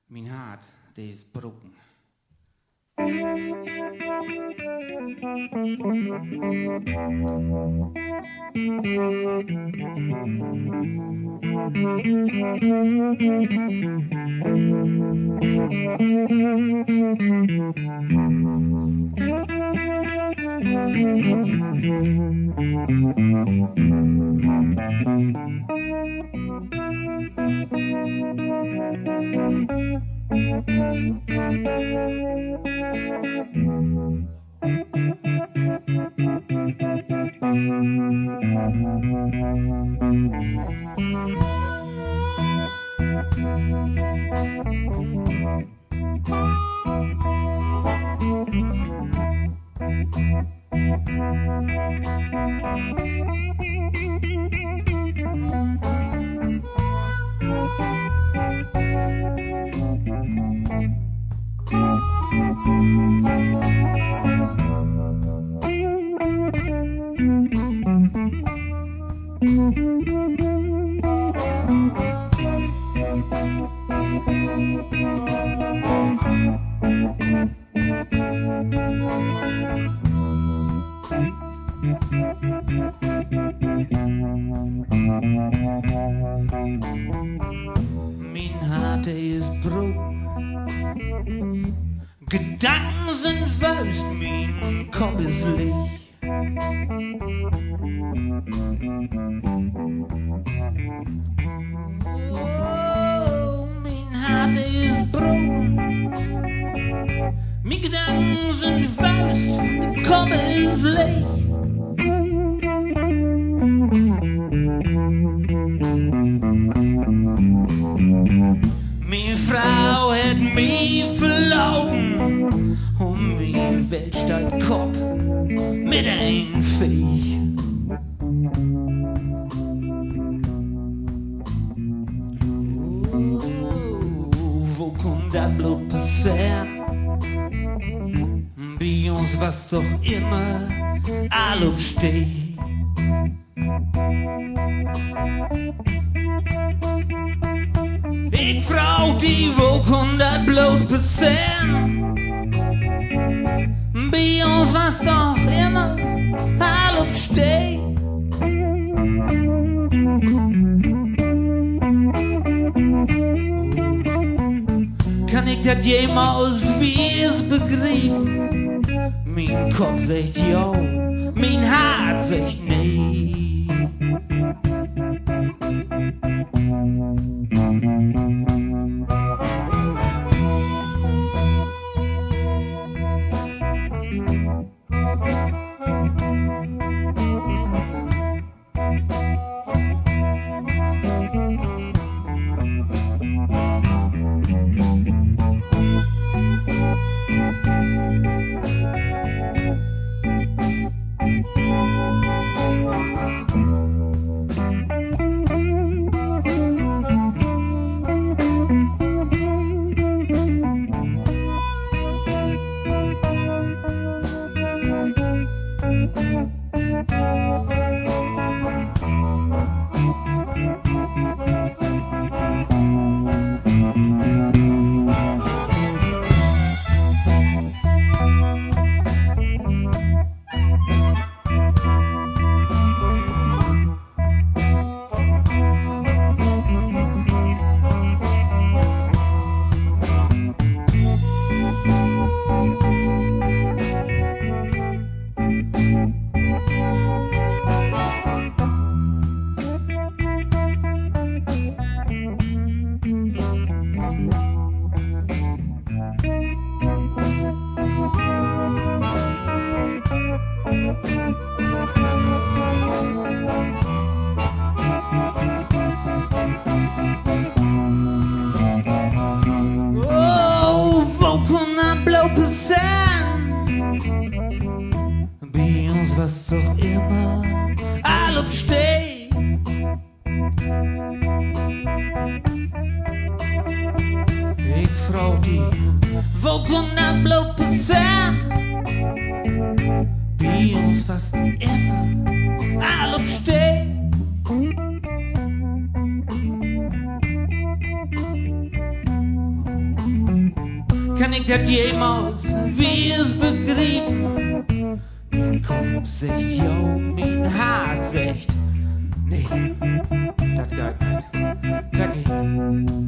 Mijn hart, die is broken. Gedanken sind wuist, mijn kop is leeg. Oh, mijn hart is brood. Mijn gedanken sind wuist, mijn kop is leeg. Mijn vrouw het mij verloren. Wie wälzt dein Kopf mit ein Vieh? Oh, wo kommt das Blut passieren? Bei uns was doch immer all obsteht. Ich frag die, wo kommt das Blut passieren? Bei uns was doch immer all obsteht. Kann ich das jemals wie es begreifen? Mein Kopf sagt ja, mein Hart sagt nee. Was doch immer all obsteht. Ich frag die, wo kommt das Blut passieren? Bei uns fast immer all obsteht. kann ich das jemals wie es begreifen? Mein Kopf sagt ja, mein Hart sagt nee, das geht nicht. Jackie.